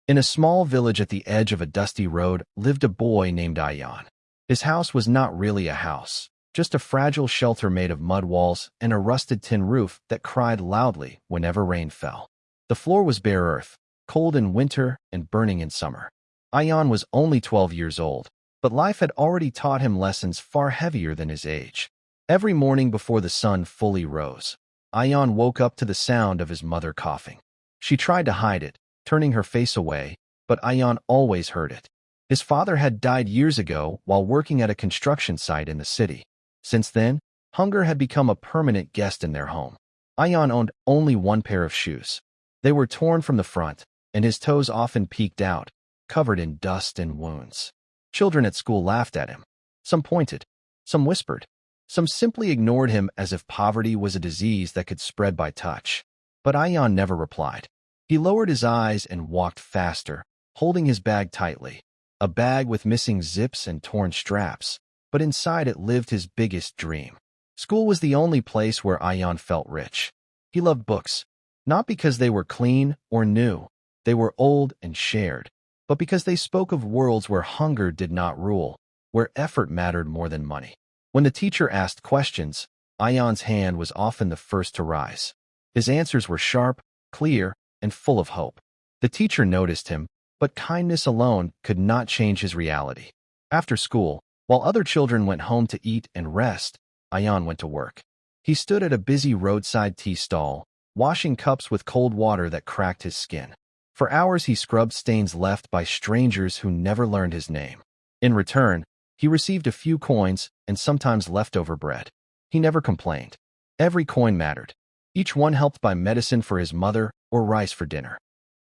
In a small village at the edge of a dusty road lived a boy named Ayan. His house was not really a house, just a fragile shelter made of mud walls and a rusted tin roof that cried loudly whenever rain fell. The floor was bare earth, cold in winter and burning in summer. Ayan was only 12 years old, but life had already taught him lessons far heavier than his age. Every morning before the sun fully rose, Ayan woke up to the sound of his mother coughing. She tried to hide it, turning her face away, but Ayan always heard it. His father had died years ago while working at a construction site in the city. Since then, hunger had become a permanent guest in their home. Ayan owned only one pair of shoes. They were torn from the front, and his toes often peeked out, covered in dust and wounds. Children at school laughed at him. Some pointed, some whispered, some simply ignored him as if poverty was a disease that could spread by touch. But Ayan never replied. He lowered his eyes and walked faster, holding his bag tightly. A bag with missing zips and torn straps, but inside it lived his biggest dream. School was the only place where Ayan felt rich. He loved books, not because they were clean or new, they were old and shared, but because they spoke of worlds where hunger did not rule, where effort mattered more than money. When the teacher asked questions, Ayan's hand was often the first to rise. His answers were sharp, clear, and full of hope. The teacher noticed him, but kindness alone could not change his reality. After school, while other children went home to eat and rest, Ayan went to work. He stood at a busy roadside tea stall, washing cups with cold water that cracked his skin. For hours he scrubbed stains left by strangers who never learned his name. In return, he received a few coins and sometimes leftover bread. He never complained. Every coin mattered. Each one helped buy medicine for his mother or rice for dinner.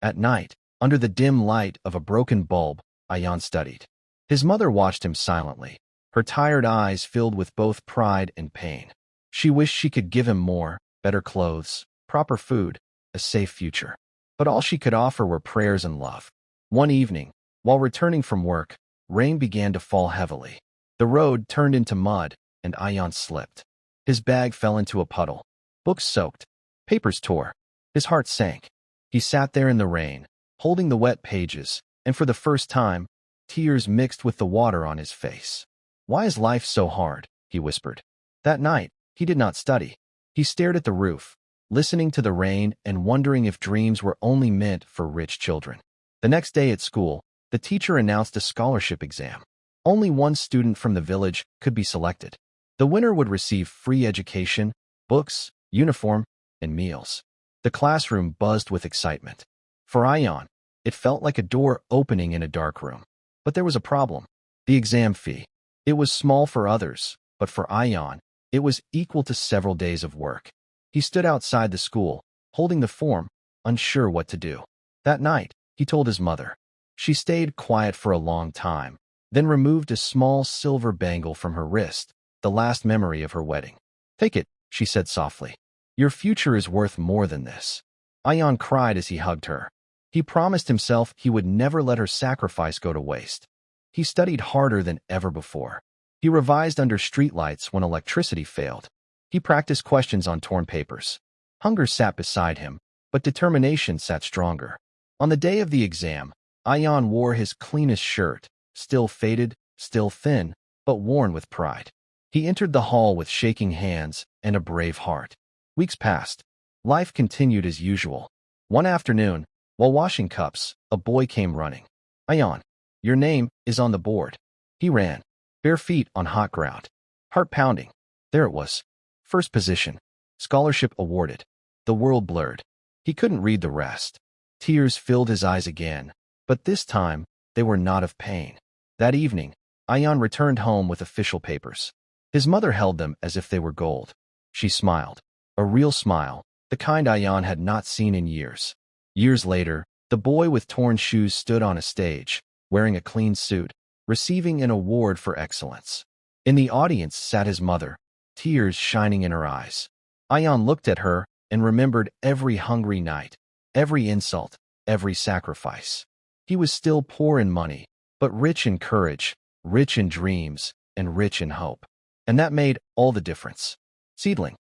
At night, under the dim light of a broken bulb, Ayan studied. His mother watched him silently, her tired eyes filled with both pride and pain. She wished she could give him more, better clothes, proper food, a safe future. But all she could offer were prayers and love. One evening, while returning from work, rain began to fall heavily. The road turned into mud, and Ayan slipped. His bag fell into a puddle. Books soaked. Papers tore. His heart sank. He sat there in the rain, holding the wet pages, and for the first time, tears mixed with the water on his face. "Why is life so hard?" he whispered. That night, he did not study. He stared at the roof, listening to the rain and wondering if dreams were only meant for rich children. The next day at school, the teacher announced a scholarship exam. Only one student from the village could be selected. The winner would receive free education, books, uniform, and meals. The classroom buzzed with excitement. For Ayan, it felt like a door opening in a dark room. But there was a problem. The exam fee. It was small for others, but for Ayan, it was equal to several days of work. He stood outside the school, holding the form, unsure what to do. That night, he told his mother. She stayed quiet for a long time, then removed a small silver bangle from her wrist, the last memory of her wedding. "Take it," she said softly. "Your future is worth more than this." Ayan cried as he hugged her. He promised himself he would never let her sacrifice go to waste. He studied harder than ever before. He revised under streetlights when electricity failed. He practiced questions on torn papers. Hunger sat beside him, but determination sat stronger. On the day of the exam, Ayan wore his cleanest shirt, still faded, still thin, but worn with pride. He entered the hall with shaking hands and a brave heart. Weeks passed. Life continued as usual. One afternoon, while washing cups, a boy came running. "Ayan, your name is on the board." He ran, bare feet on hot ground. Heart pounding. There it was. First position. Scholarship awarded. The world blurred. He couldn't read the rest. Tears filled his eyes again, but this time they were not of pain. That evening, Ayan returned home with official papers. His mother held them as if they were gold. She smiled. A real smile, the kind Ayan had not seen in years. Years later, the boy with torn shoes stood on a stage, wearing a clean suit, receiving an award for excellence. In the audience sat his mother, tears shining in her eyes. Ayan looked at her and remembered every hungry night, every insult, every sacrifice. He was still poor in money, but rich in courage, rich in dreams, and rich in hope. And that made all the difference. Seedling.